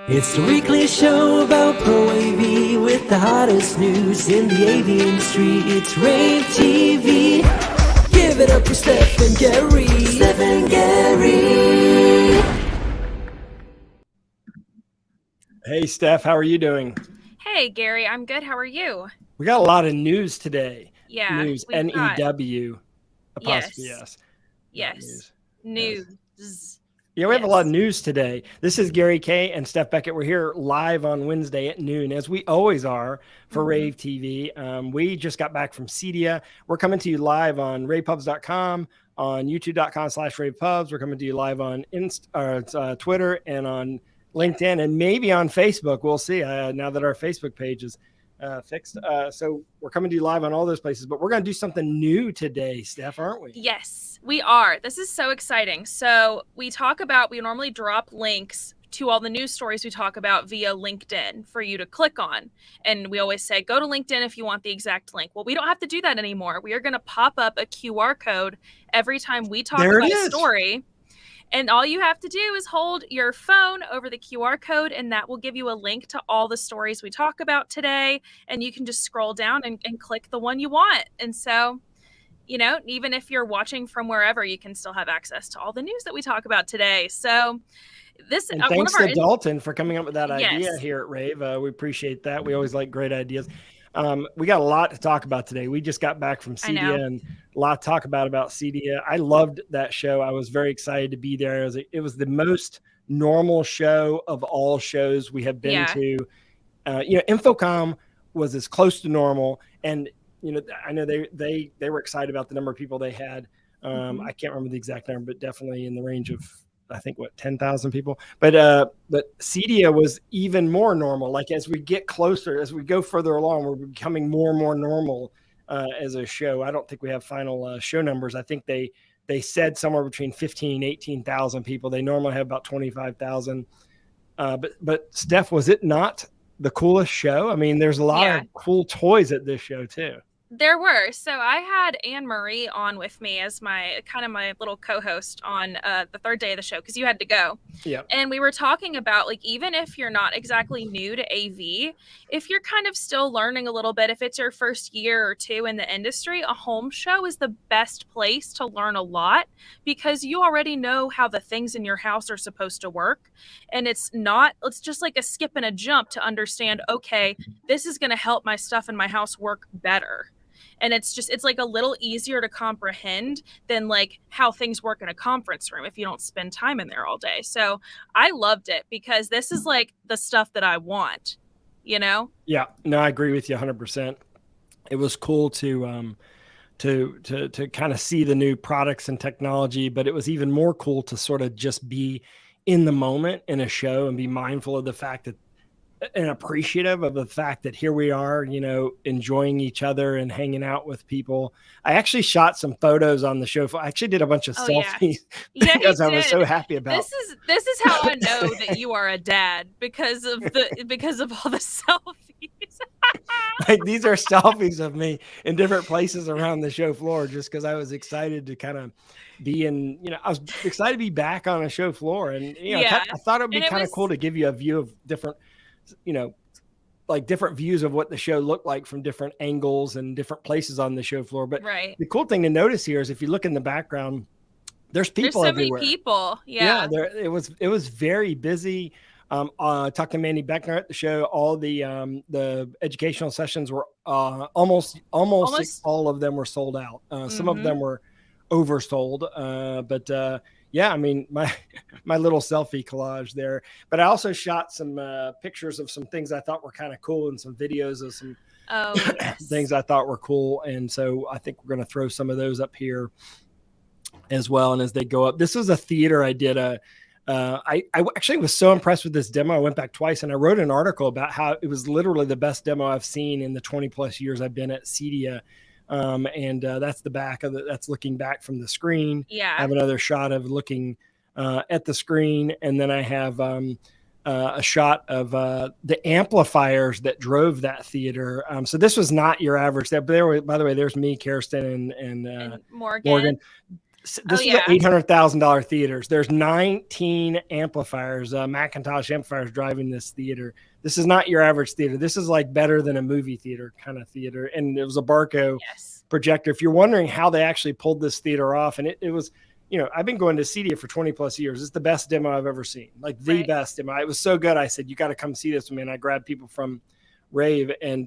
It's the weekly show about rAVe with the hottest news in the AV industry. It's rAVe TV. Give it up for Steph and Gary. Steph and Gary. Hey, Steph, how are you doing? Hey, Gary, I'm good. How are you? We got a lot of news today. Yeah. News, N-E-W, apostrophe Yes. S. Yes. News. Yeah, we have a lot of news today. This is Gary K. and Steph Beckett. We're here live on Wednesday at noon, as we always are for rAVe TV. We just got back from CEDIA. We're coming to you live on ravepubs.com, on youtube.com/ravepubs. We're coming to you live on Twitter and on LinkedIn and maybe on Facebook. We'll see now that our Facebook page is fixed. So we're coming to you live on all those places, but we're going to do something new today, Steph, aren't we? Yes, we are. This is so exciting. So we normally drop links to all the news stories we talk about via LinkedIn for you to click on. And we always say, go to LinkedIn if you want the exact link. Well, we don't have to do that anymore. We are going to pop up a QR code every time we talk about a story. And all you have to do is hold your phone over the QR code, and that will give you a link to all the stories we talk about today. And you can just scroll down and click the one you want. And so, you know, even if you're watching from wherever, you can still have access to all the news that we talk about today. So this and thanks to Dalton for coming up with that idea here at rAVe. We appreciate that. We always like great ideas. We got a lot to talk about today. We just got back from CEDIA and a lot to talk about CEDIA. I loved that show. I was very excited to be there. It was the most normal show of all shows we have been to. You know, Infocom was as close to normal, and you know, I know they were excited about the number of people they had. I can't remember the exact number, but definitely in the range of, I think, 10,000 people. But CEDIA was even more normal. Like as we get closer, as we go further along, we're becoming more and more normal as a show. I don't think we have final show numbers. I think they said somewhere between 15 and 18,000 people. They normally have about 25,000. But Steph, was it not the coolest show? I mean, there's a lot of cool toys at this show too. There were. So I had Anne Marie on with me as my little co-host on the third day of the show because you had to go. Yeah. And we were talking about, like, even if you're not exactly new to AV, if you're kind of still learning a little bit, if it's your first year or two in the industry, a home show is the best place to learn a lot because you already know how the things in your house are supposed to work. And it's just like a skip and a jump to understand, okay, this is going to help my stuff in my house work better. And it's like a little easier to comprehend than like how things work in a conference room if you don't spend time in there all day. So I loved it because this is like the stuff that I want, you know? Yeah, no, I agree with you 100%. It was cool to kind of see the new products and technology, but it was even more cool to sort of just be in the moment in a show and be mindful of the fact that, and appreciative of the fact that here we are, you know, enjoying each other and hanging out with people. I actually shot some photos on the show. I actually did a bunch of selfies because I was so happy about. This is how I know that you are a dad because of all the selfies. Like these are selfies of me in different places around the show floor, just because I was excited to kind of be in. You know, I was excited to be back on a show floor, and you know, I thought it'd be kind of cool to give you a view of different. You know, like different views of what the show looked like from different angles and different places on the show floor. But the cool thing to notice here is if you look in the background, there's people everywhere. Many people. Yeah. It was very busy. Talked to Mandy Beckner at the show. All the educational sessions were almost all of them were sold out. Some of them were oversold. But yeah, I mean, my little selfie collage there, but I also shot some pictures of some things I thought were kind of cool and some videos of some things I thought were cool. And so I think we're going to throw some of those up here as well. And as they go up, this was a theater I did. I actually was so impressed with this demo. I went back twice and I wrote an article about how it was literally the best demo I've seen in the 20 plus years I've been at CEDIA. And that's the back of that's looking back from the screen. Yeah. I have another shot of looking at the screen. And then I have a shot of the amplifiers that drove that theater. So this was not your average. By the way, there's me, Kirsten, and Morgan. This is $800,000 theaters. There's 19 amplifiers, Macintosh amplifiers driving this theater. This is not your average theater. This is like better than a movie theater kind of theater. And it was a Barco projector. If you're wondering how they actually pulled this theater off, and it was, I've been going to CEDIA for 20 plus years. It's the best demo I've ever seen, like the best demo. It was so good. I said, you got to come see this with me. And I grabbed people from rAVe and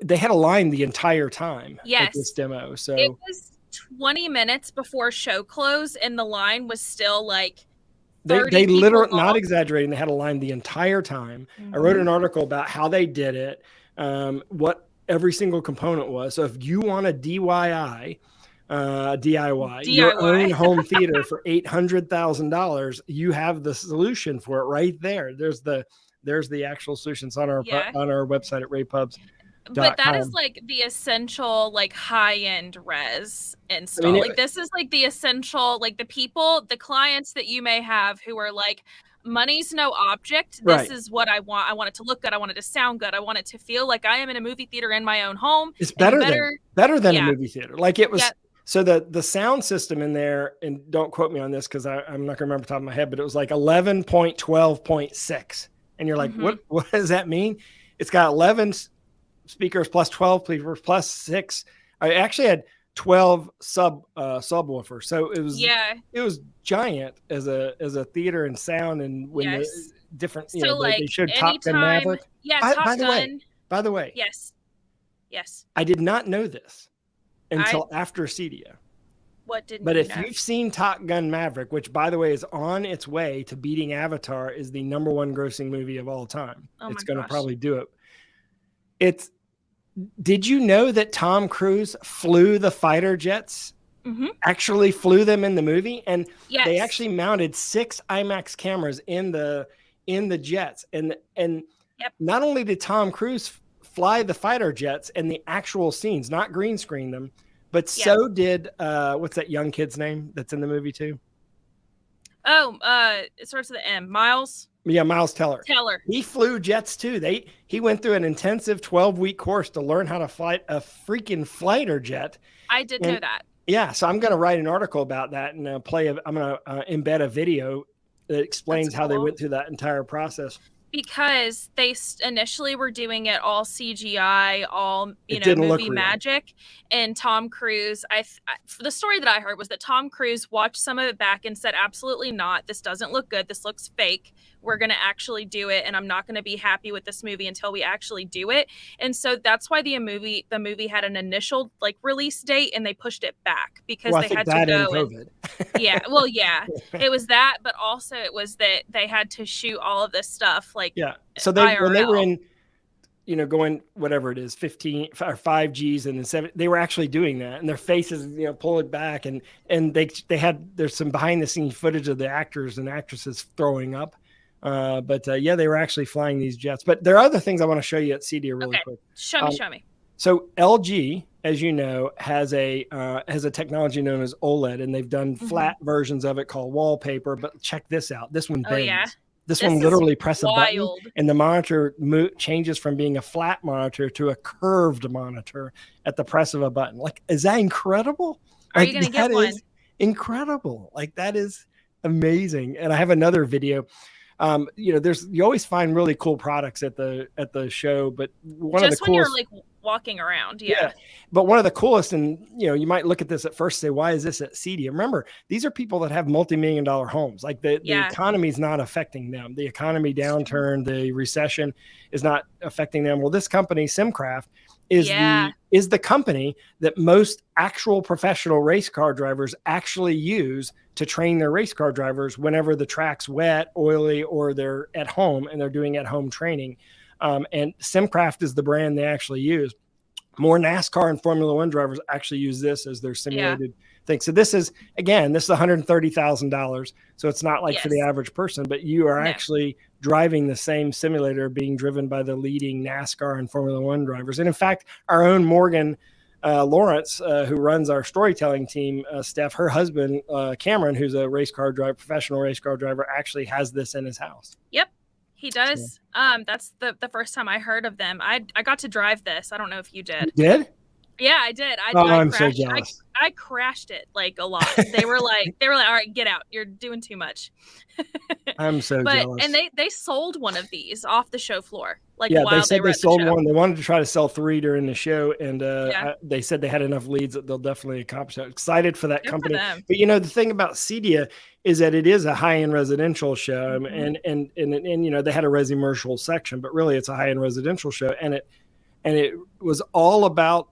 they had a line the entire time at this demo. So it was 20 minutes before show close and the line was still like they literally, not exaggerating, they had a line the entire time. I wrote an article about how they did it, what every single component was. So if you want a DIY your own home theater for $800,000, you have the solution for it right there. There's the actual solutions on our website at rAVePubs. But that is like the essential, like high-end res install. Like this is like the essential, like the clients that you may have who are like, money's no object. This is what I want. I want it to look good. I want it to sound good. I want it to feel like I am in a movie theater in my own home. It's better than a movie theater. Like it was. So the sound system in there, and don't quote me on this because I'm not gonna remember top of my head, but it was like 11.12.6. And you're like, what does that mean? It's got 11 speakers plus 12 speakers plus 6. I actually had 12 subwoofers. So it was giant as a theater and sound, and when the different they showed Top Gun Maverick. By the way. Yes. I did not know this until after CEDIA. But if you've seen Top Gun Maverick, which by the way is on its way to beating Avatar, is the #1 grossing movie of all time. It's going to probably do it. Did you know that Tom Cruise flew the fighter jets? Actually flew them in the movie, and they actually mounted 6 IMAX cameras in the jets. And not only did Tom Cruise fly the fighter jets and the actual scenes, not green screen them, but so did what's that young kid's name that's in the movie too? It starts with an M. Miles. Yeah, Miles Teller. He flew jets too. He went through an intensive 12-week course to learn how to fly a freaking fighter jet. I did know that. Yeah, so I'm going to write an article about that and I'm going to embed a video that explains how they went through that entire process. Because they initially were doing it all CGI, all movie magic, and Tom Cruise. The story that I heard was that Tom Cruise watched some of it back and said, "Absolutely not. This doesn't look good. This looks fake. We're going to actually do it, and I'm not going to be happy with this movie until we actually do it." And so that's why the movie had an initial release date, and they pushed it back because they had to go. COVID. It was that, but also it was that they had to shoot all of this stuff So when they were in, going whatever it is, 15 or 5Gs and then 7, they were actually doing that, and their faces, pull it back, and there's some behind the scenes footage of the actors and actresses throwing up. They were actually flying these jets. But there are other things I want to show you at CEDIA really quick. Show me. So LG, as you know, has a technology known as OLED, and they've done flat versions of it called wallpaper. But check this out. This one bends. This one literally press a button, and the monitor changes from being a flat monitor to a curved monitor at the press of a button. Is that incredible? Are you going to get one? Incredible. That is amazing. And I have another video. You always find really cool products at the show, but one of the coolest, when you're walking around. Yeah. But one of the coolest, and you might look at this at first and say, why is this at CEDIA? Remember, these are people that have multi-million-dollar homes. The economy is not affecting them. The economy downturn, the recession is not affecting them. Well, this company, Simcraft, is the company that most actual professional race car drivers actually use to train their race car drivers whenever the track's wet, oily, or they're at home and they're doing at-home training. And Simcraft is the brand they actually use. More NASCAR and Formula One drivers actually use this as their simulated thing. So this is $130,000. So it's not for the average person, but you are actually driving the same simulator being driven by the leading NASCAR and Formula One drivers. And in fact, our own Morgan Lawrence, who runs our storytelling team, Steph, her husband, Cameron, who's a professional race car driver, actually has this in his house. Yep. He does. That's the first time I heard of them. I got to drive this. I don't know if you did. You did? Yeah, I did. I'm so jealous. I crashed it like a lot. They were like, all right, get out. You're doing too much. I'm so jealous. And they sold one of these off the show floor. Like, yeah, while they said they sold one. They wanted to try to sell 3 during the show, and they said they had enough leads that they'll definitely accomplish that. Excited for that company. But the thing about Cedia is that it is a high-end residential show, and they had a resi-commercial section, but really it's a high-end residential show, and it was all about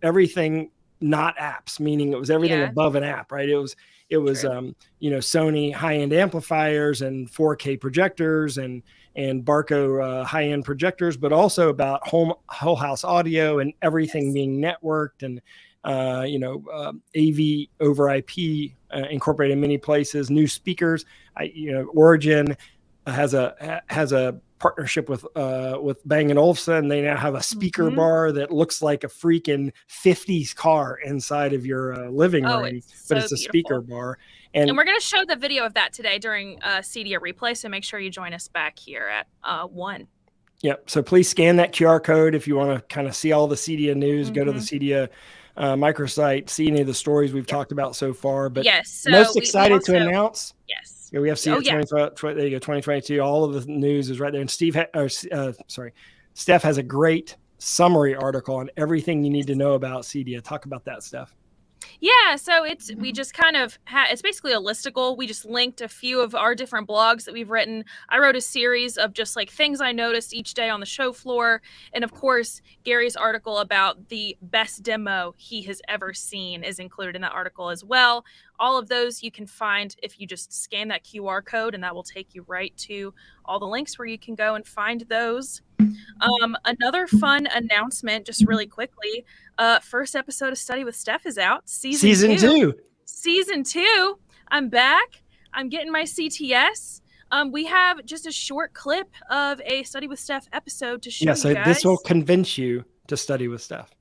everything not apps, meaning it was everything above an app, right? It was Sony high-end amplifiers and 4K projectors and Barco high-end projectors, but also about whole house audio and everything being networked, and AV over IP incorporated in many places. New speakers, Origin has a partnership with Bang & Olufsen. They now have a speaker bar that looks like a freaking 50s car inside of your living room, but it's a speaker bar. And we're going to show the video of that today during Cedia Replay, so make sure you join us back here at 1. Yep. So please scan that QR code if you want to kind of see all the Cedia news. Go to the Cedia microsite, see any of the stories we've talked about so far. But so most excited to announce. Yes. Yeah, we have Cedia 2022. All of the news is right there. And Steph has a great summary article on everything you need to know about Cedia. Talk about that, Steph. Yeah, so we just kind of it's basically a listicle. We just linked a few of our different blogs that we've written. I wrote a series of just like things I noticed each day on the show floor, and of course Gary's article about the best demo he has ever seen is included in that article as well. All of those you can find if you just scan that QR code, and that will take you right to all the links where you can go and find those. Another fun announcement, just really quickly. First episode of Study with Steph is out. Season 2. Season 2. I'm back. I'm getting my CTS. We have just a short clip of a Study with Steph episode to show you guys. This will convince you to study with Steph.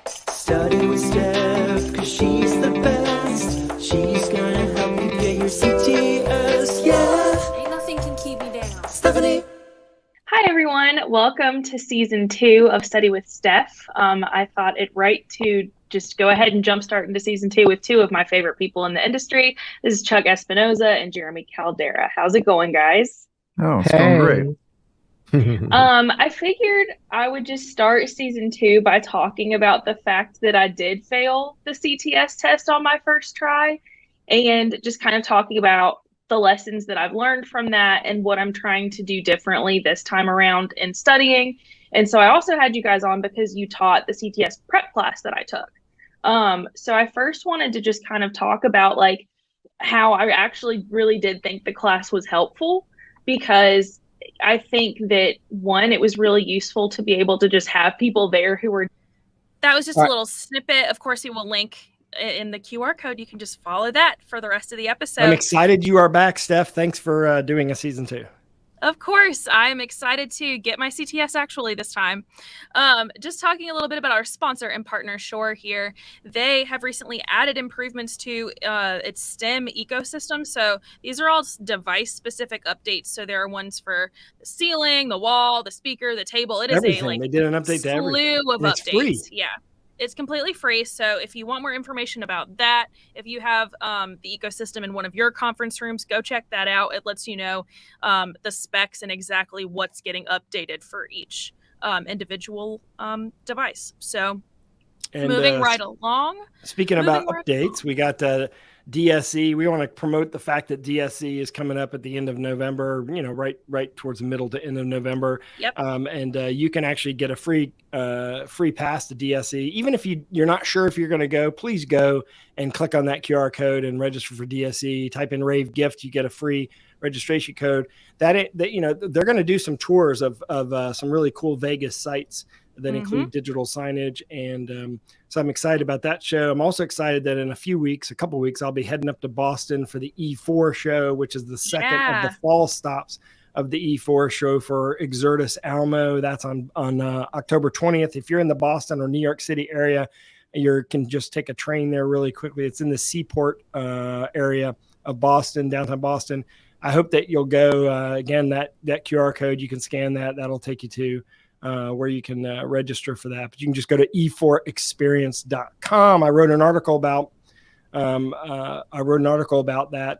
Study with Steph, 'cause she's the best. She's gonna help you get your CTS, yeah. Ain't nothing can keep me down. Stephanie. Hi, everyone. Welcome to Season 2 of Study with Steph. I thought it right to just go ahead and jumpstart into Season 2 with 2 of my favorite people in the industry. This is Chuck Espinoza and Jeremy Caldera. How's it going, guys? Oh, it's going great. I figured I would just start Season 2 by talking about the fact that I did fail the CTS test on my first try, and just kind of talking about the lessons that I've learned from that and what I'm trying to do differently this time around in studying. And so I also had you guys on because you taught the CTS prep class that I took. So I first wanted to just kind of talk about like how I actually really did think the class was helpful, because I think that, one, it was really useful to be able to just have people there who were. That was just a little snippet. Of course, we will link in the QR code. You can just follow that for the rest of the episode. I'm excited you are back, Steph. Thanks for doing a Season 2. Of course, I'm excited to get my CTS actually this time. Just talking a little bit about our sponsor and partner, Shure here. They have recently added improvements to its STEM ecosystem. So these are all device-specific updates. So there are ones for the ceiling, the wall, the speaker, the table. It is everything. They did an update to everything. Slew of updates. Free. Yeah. It's completely free. So if you want more information about that, if you have the ecosystem in one of your conference rooms, go check that out. It lets you know the specs and exactly what's getting updated for each individual device. So moving right along. Speaking about updates, we got DSE. We want to promote the fact that DSE is coming up at the end of November, right towards the middle to end of November. Yep. And you can actually get a free pass to DSE. Even if you're not sure if you're going to go, please go and click on that QR code and register for DSE. Type in rAVe gift, you get a free registration code. They're going to do some tours of some really cool Vegas sites that include digital signage. And so I'm excited about that show. I'm also excited that in a couple weeks, I'll be heading up to Boston for the E4 show, which is the second of the fall stops of the E4 show for Exertus Almo. That's on October 20th. If you're in the Boston or New York City area, you can just take a train there really quickly. It's in the Seaport area of Boston, downtown Boston. I hope that you'll go. Again, that QR code, you can scan that. That'll take you to where you can register for that. But you can just go to e4experience.com. I wrote an article about that.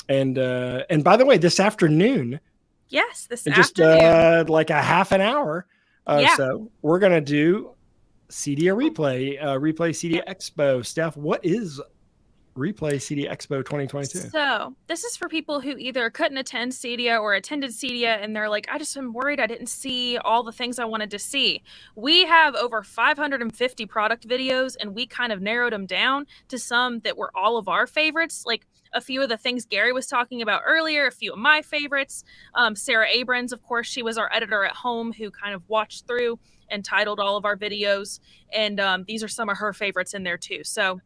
And by the way, this afternoon. Yes, this afternoon. Just like a half an hour. So we're going to do CEDIA Replay CEDIA Expo. Steph, what is Replay CEDIA Expo 2022? So this is for people who either couldn't attend CEDIA or attended CEDIA and they're like, I just am worried I didn't see all the things I wanted to see. We have over 550 product videos and we kind of narrowed them down to some that were all of our favorites, like a few of the things Gary was talking about earlier, a few of my favorites. Sarah Abrams, of course, she was our editor at home who kind of watched through and titled all of our videos. And these are some of her favorites in there too. So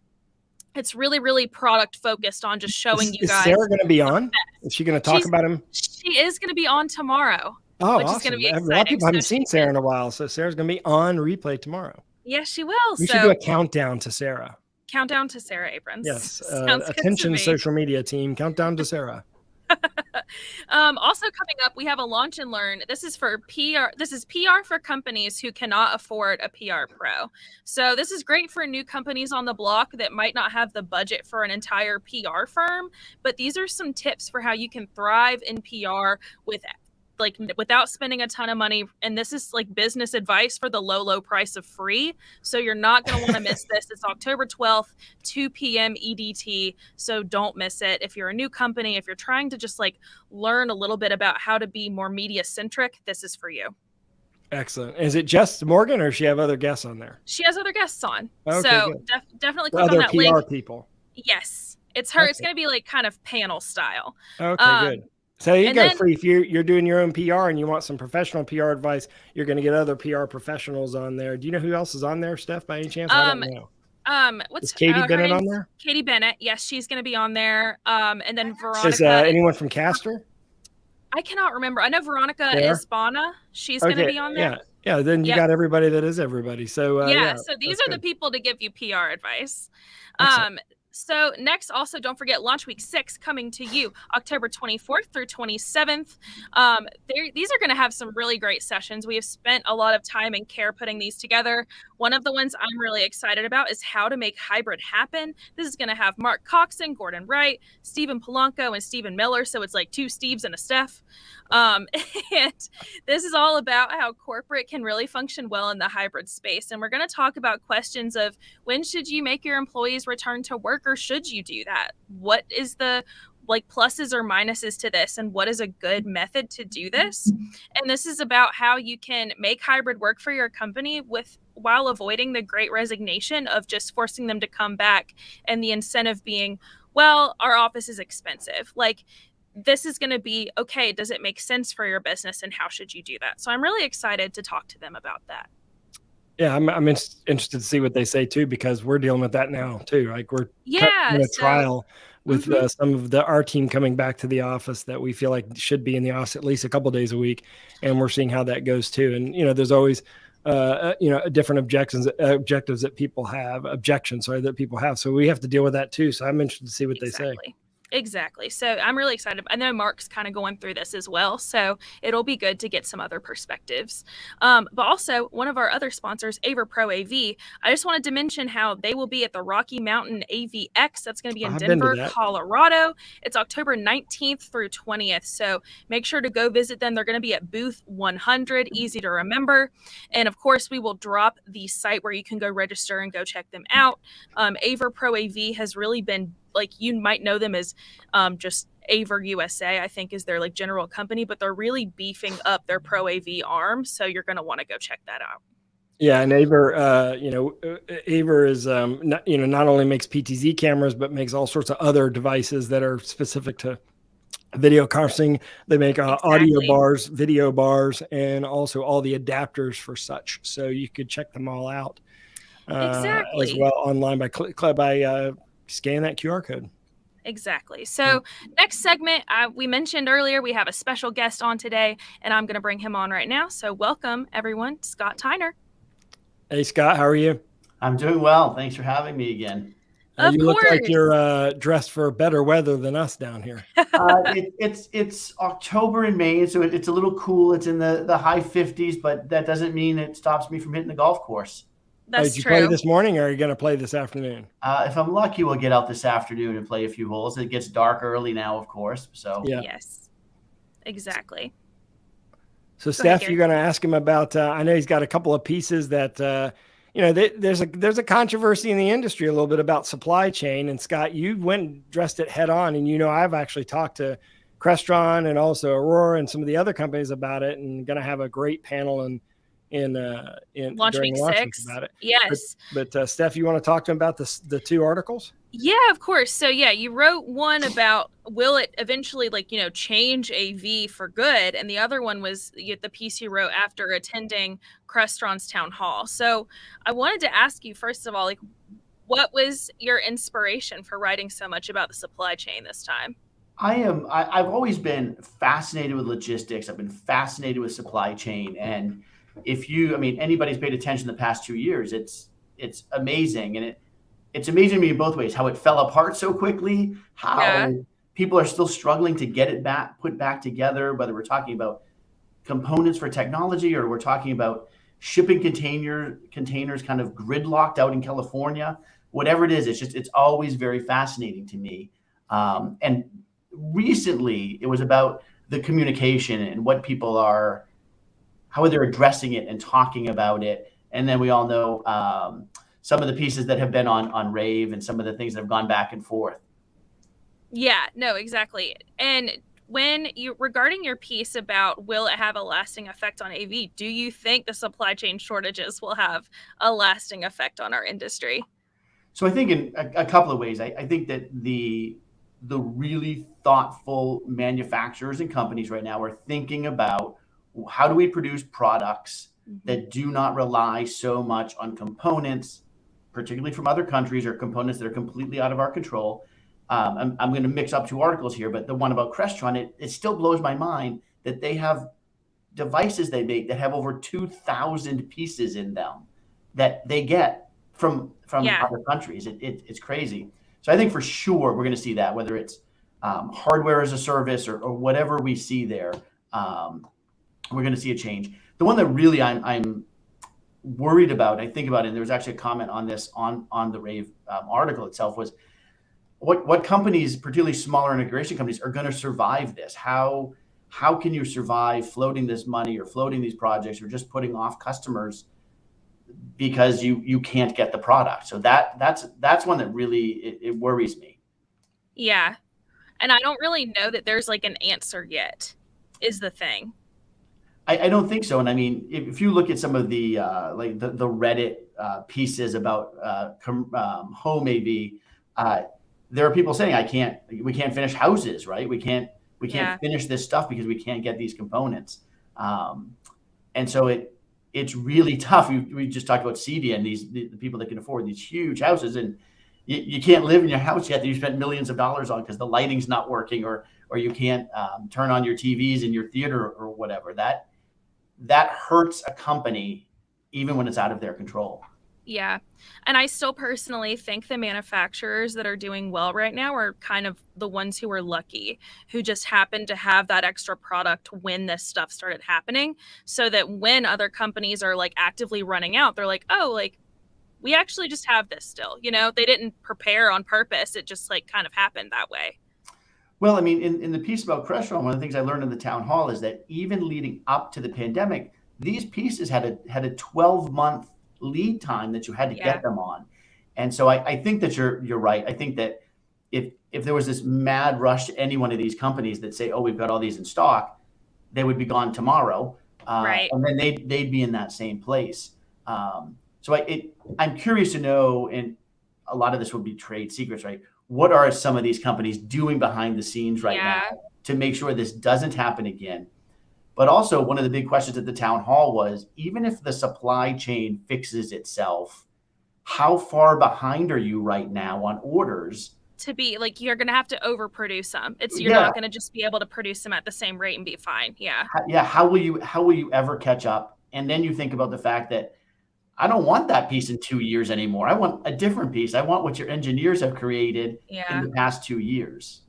it's really, really product focused on just showing you guys. Is Sarah going to be on? Is she going to talk about him? She is going to be on tomorrow. Oh, which awesome. is going to be exciting. A lot of people haven't seen Sarah in a while. So Sarah's going to be on Replay tomorrow. Yes, she will. We should do a countdown to Sarah. Countdown to Sarah Abrams. Yes. Attention social media team. Countdown to Sarah. Also coming up, we have a launch and learn. This is for PR. This is PR for companies who cannot afford a PR pro. So this is great for new companies on the block that might not have the budget for an entire PR firm. But these are some tips for how you can thrive in PR without spending a ton of money. And this is like business advice for the low price of free. So you're not going to want to miss this. It's October 12th, 2 p.m. EDT. So don't miss it. If you're a new company, if you're trying to just like learn a little bit about how to be more media centric, this is for you. Excellent. Is it just Morgan or does she have other guests on there? She has other guests on. Okay, so definitely click on that PR link. People. Yes. It's her. Okay. It's going to be like kind of panel style. Okay, good. So you got free. If you're doing your own PR and you want some professional PR advice, you're going to get other PR professionals on there. Do you know who else is on there, Steph, by any chance? I don't know. What's Katie Bennett on there? Katie Bennett. Yes, she's going to be on there. And then Veronica. Is anyone from Castor? I cannot remember. I know Veronica Espana. She's going to be on there. Yeah. Then you got everybody that is everybody. So So these are the people to give you PR advice. So next, also, don't forget Launch Week 6 coming to you October 24th through 27th. These are going to have some really great sessions. We have spent a lot of time and care putting these together. One of the ones I'm really excited about is how to make hybrid happen. This is going to have Mark Coxon, Gordon Wright, Stephen Polanco, and Stephen Miller. So it's like two Steves and a Steph. And this is all about how corporate can really function well in the hybrid space. And we're going to talk about questions of when should you make your employees return to work or should you do that? What is the pluses or minuses to this and what is a good method to do this? And this is about how you can make hybrid work for your company while avoiding the great resignation of just forcing them to come back and the incentive being, well, our office is expensive. This is going to be, okay, does it make sense for your business and how should you do that? So I'm really excited to talk to them about that. Yeah, I'm interested to see what they say too, because we're dealing with that now too. Like we're in a trial with some of our team coming back to the office that we feel like should be in the office at least a couple of days a week. And we're seeing how that goes too. And, there's always, different objections that people have, that people have. So we have to deal with that too. So I'm interested to see what they say. Exactly. So I'm really excited. I know Mark's kind of going through this as well. So it'll be good to get some other perspectives. But also one of our other sponsors, rAVe, I just wanted to mention how they will be at the Rocky Mountain AVX. That's going to be in Denver, Colorado. It's October 19th through 20th. So make sure to go visit them. They're going to be at booth 100, easy to remember. And of course, we will drop the site where you can go register and go check them out. rAVe has really been, you might know them as just Aver USA, I think is their general company, but they're really beefing up their Pro AV arm. So you're going to want to go check that out. Yeah. And Aver, Aver is, not only makes PTZ cameras, but makes all sorts of other devices that are specific to video conferencing. They make audio bars, video bars, and also all the adapters for such. So you could check them all out as well online by scan that QR code. Exactly. So next segment, we mentioned earlier, we have a special guest on today, and I'm going to bring him on right now. So welcome, everyone, Scott Tyner. Hey, Scott, how are you? I'm doing well. Thanks for having me again. Of you course. look like you're dressed for better weather than us down here. It's October and May, so it's a little cool. It's in the high 50s, but that doesn't mean it stops me from hitting the golf course. That's Did you true. play this morning, or are you going to play this afternoon? If I'm lucky, we'll get out this afternoon and play a few holes. It gets dark early now, of course. So yeah. Yes, exactly. So Steph, you're going to ask him about. I know he's got a couple of pieces that there's a controversy in the industry a little bit about supply chain. And Scott, you went and dressed it head on, and I've actually talked to Crestron and also Aurora and some of the other companies about it, and going to have a great panel in Launch Week 6 about it. Yes. But Steph, you want to talk to him about the two articles? Yeah, of course. So you wrote one about will it eventually change AV for good, and the other one was the piece you wrote after attending Crestron's town hall. So I wanted to ask you, first of all, what was your inspiration for writing so much about the supply chain this time? I've always been fascinated with logistics. I've been fascinated with supply chain, and anybody's paid attention the past 2 years, it's amazing. And it's amazing to me in both ways, how it fell apart so quickly, how people are still struggling to get it put back together, whether we're talking about components for technology or we're talking about shipping containers kind of gridlocked out in California, whatever it is, it's always very fascinating to me. And recently it was about the communication and what people are, how they're addressing it and talking about it. And then we all know some of the pieces that have been on rAVe and some of the things that have gone back and forth. Yeah, no, exactly. And regarding your piece about will it have a lasting effect on AV, do you think the supply chain shortages will have a lasting effect on our industry? So I think in a couple of ways. I think that the really thoughtful manufacturers and companies right now are thinking about how do we produce products that do not rely so much on components, particularly from other countries, or components that are completely out of our control. I'm going to mix up two articles here, but the one about Crestron, it still blows my mind that they have devices they make that have over 2,000 pieces in them that they get from other countries. It's crazy. So I think for sure we're going to see that, whether it's hardware as a service or whatever we see there. We're going to see a change. The one that really I'm worried about, I think about it, and there was actually a comment on this on the rAVe article itself, was what companies, particularly smaller integration companies, are going to survive this. How can you survive floating this money or floating these projects or just putting off customers because you can't get the product? So that's one that really it worries me. Yeah, and I don't really know that there's an answer yet, is the thing. I don't think so. And I mean, if you look at some of the the Reddit pieces about home AV, there are people saying we can't finish houses, right? We can't finish this stuff because we can't get these components. And so it's really tough. We just talked about CEDIA and the people that can afford these huge houses, and you can't live in your house yet that you spent millions of dollars on because the lighting's not working, or you can't turn on your TVs in your theater or whatever. That hurts a company even when it's out of their control. Yeah. And I still personally think the manufacturers that are doing well right now are kind of the ones who are lucky, who just happen to have that extra product when this stuff started happening, so that when other companies are actively running out, they're we actually just have this still. They didn't prepare on purpose. It just kind of happened that way. Well, I mean, in the piece about Crestron, one of the things I learned in the town hall is that even leading up to the pandemic, these pieces had a 12-month lead time that you had to get them on. And so I think that you're right. I think that if there was this mad rush to any one of these companies that say, oh, we've got all these in stock, they would be gone tomorrow. Right. And then they'd be in that same place. So I'm curious to know, and a lot of this would be trade secrets, right? What are some of these companies doing behind the scenes right now to make sure this doesn't happen again? But also, one of the big questions at the town hall was, even if the supply chain fixes itself, how far behind are you right now on orders? To be you're going to have to overproduce them. You're not going to just be able to produce them at the same rate and be fine. Yeah. Yeah. How will you ever catch up? And then you think about the fact that I don't want that piece in 2 years anymore. I want a different piece. I want what your engineers have created in the past 2 years.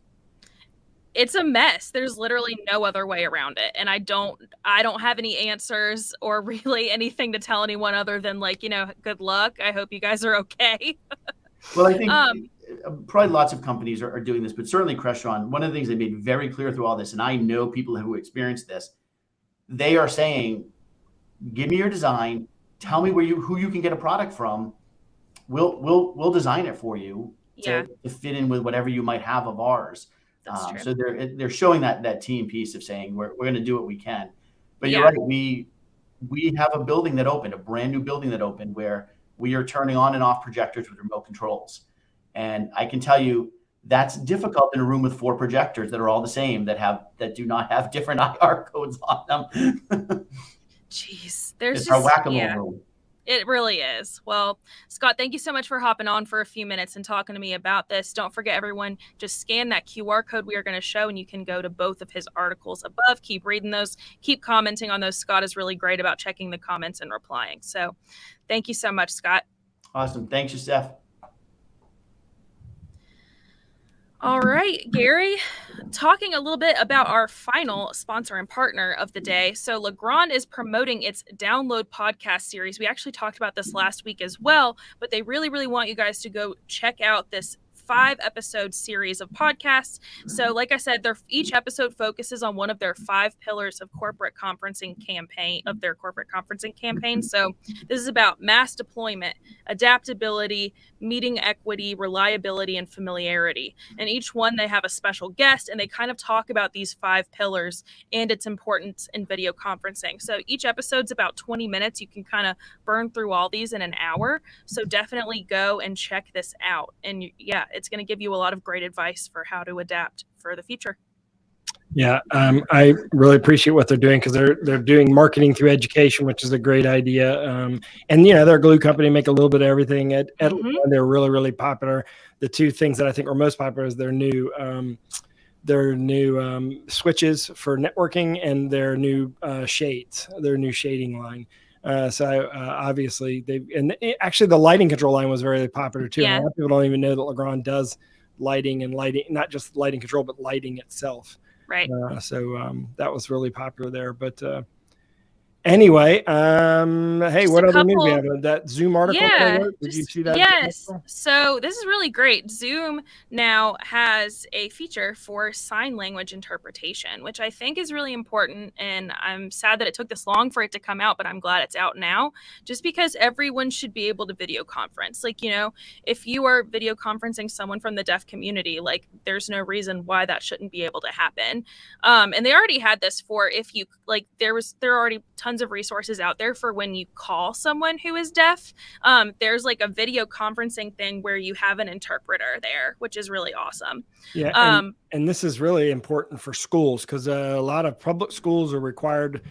It's a mess. There's literally no other way around it. And I don't have any answers or really anything to tell anyone other than like, good luck. I hope you guys are okay. Well, I think probably lots of companies are doing this, but certainly Crestron, one of the things they made very clear through all this, and I know people who experienced this, they are saying, give me your design, tell me who you can get a product from. We'll design it for you to fit in with whatever you might have of ours. So they're showing that team piece of saying we're going to do what we can. But you're right. We have a building that opened, a brand new building that opened, where we are turning on and off projectors with remote controls. And I can tell you that's difficult in a room with 4 projectors that are all the same, that do not have different IR codes on them. Jeez, it's our whack-a-mole room. It really is. Well, Scott, thank you so much for hopping on for a few minutes and talking to me about this. Don't forget, everyone, just scan that QR code we are going to show, and you can go to both of his articles above. Keep reading those. Keep commenting on those. Scott is really great about checking the comments and replying. So thank you so much, Scott. Awesome. Thanks, Steph. All right, Gary, talking a little bit about our final sponsor and partner of the day. So Legrand is promoting its Download podcast series. We actually talked about this last week as well, but they really, really want you guys to go check out this 5-episode series of podcasts. So like I said, each episode focuses on one of their 5 pillars of their corporate conferencing campaign. So this is about mass deployment, adaptability, meeting equity, reliability, and familiarity. And each one, they have a special guest, and they kind of talk about these 5 pillars and its importance in video conferencing. So each episode's about 20 minutes. You can kind of burn through all these in an hour. So definitely go and check this out. And it's going to give you a lot of great advice for how to adapt for the future. Yeah, I really appreciate what they're doing, because they're doing marketing through education, which is a great idea. And they're a glue company, make a little bit of everything. At they're really, really popular. The 2 things that I think are most popular is their new switches for networking and their new shades, their new shading line. So obviously actually the lighting control line was very popular too. Yeah. A lot of people don't even know that Legrand does lighting, not just lighting control, but lighting itself. Right. So that was really popular there. But anyway, hey, what other news we have? That Zoom article? Did you see that? Yes. So this is really great. Zoom now has a feature for sign language interpretation, which I think is really important. And I'm sad that it took this long for it to come out, but I'm glad it's out now, just because everyone should be able to video conference. Like, if you are video conferencing someone from the deaf community, like there's no reason why that shouldn't be able to happen. And they already had this for if you like, there are already tons of resources out there for when you call someone who is deaf. There's like a video conferencing thing where you have an interpreter there, which is really awesome. Yeah. And this is really important for schools, because a lot of public schools are required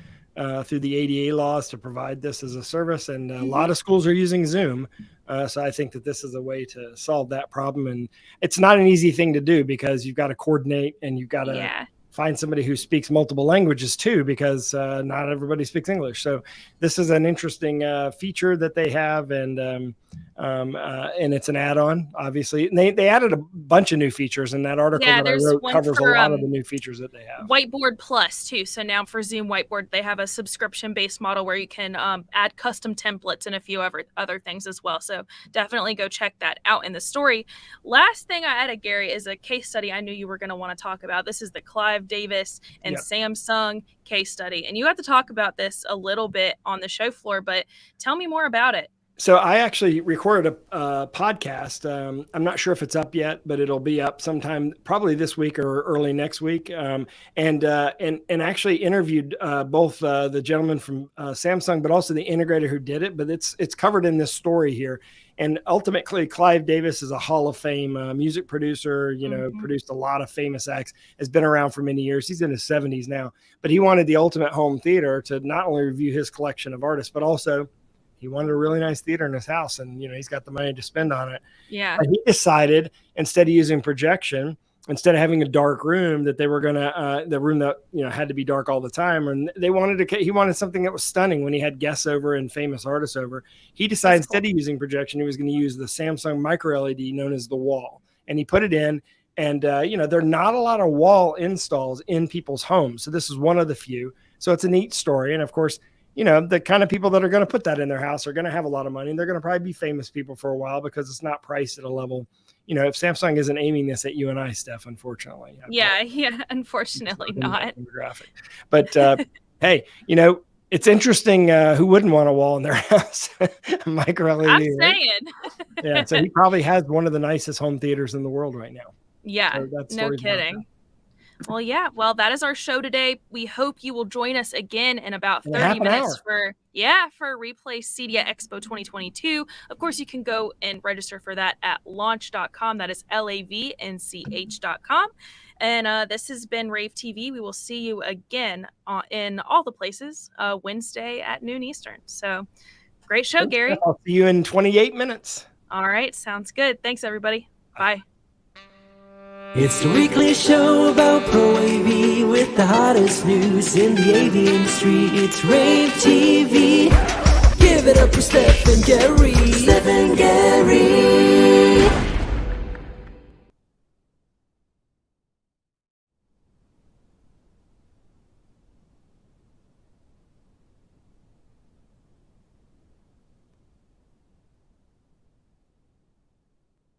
through the ADA laws to provide this as a service. And a lot of schools are using Zoom. So I think that this is a way to solve that problem. And it's not an easy thing to do, because you've got to coordinate and you've got to find somebody who speaks multiple languages too, because not everybody speaks English. So this is an interesting feature that they have, and it's an add-on, obviously. And they added a bunch of new features, and that article that I wrote covers a lot of the new features that they have. Whiteboard Plus too. So now for Zoom Whiteboard, they have a subscription-based model where you can add custom templates and a few other things as well. So definitely go check that out in the story. Last thing I added, Gary, is a case study I knew you were going to want to talk about. This is the Clive Davis and Samsung case study. And you have to talk about this a little bit on the show floor, but tell me more about it. So I actually recorded a podcast. I'm not sure if it's up yet, but it'll be up sometime probably this week or early next week. And actually interviewed both the gentleman from Samsung, but also the integrator who did it. But it's covered in this story here. And ultimately, Clive Davis is a Hall of Fame music producer, produced a lot of famous acts, has been around for many years. He's in his 70s now, but he wanted the ultimate home theater to not only review his collection of artists, but also he wanted a really nice theater in his house, and he's got the money to spend on it. Yeah. But he decided, instead of using projection, instead of having a dark room, that they were going to, the room that, had to be dark all the time. And he wanted something that was stunning when he had guests over and famous artists over. He decided instead of using projection, he was going to use the Samsung micro LED known as the Wall. And he put it in. And, there are not a lot of wall installs in people's homes. So this is one of the few. So it's a neat story. And of course, the kind of people that are going to put that in their house are going to have a lot of money. And they're going to probably be famous people for a while because it's not priced at a level. If Samsung isn't aiming this at you and I, Steph, unfortunately. Yeah, unfortunately not. But hey, it's interesting. Who wouldn't want a wall in their house? Micro LED. I'm saying. Yeah, so he probably has one of the nicest home theaters in the world right now. Yeah, no kidding. Well, yeah. Well, that is our show today. We hope you will join us again in about 30 minutes for Replay CEDIA Expo 2022. Of course, you can go and register for that at launch.com. That is LAVNCH.com. And this has been rAVe TV. We will see you again in all the places Wednesday at noon Eastern. So great show, Gary. I'll see you in 28 minutes. All right. Sounds good. Thanks, everybody. Bye. It's the weekly show about Pro AV with the hottest news in the AV industry. It's rAVe TV. Give it up for Steph and Gary. Steph and Gary.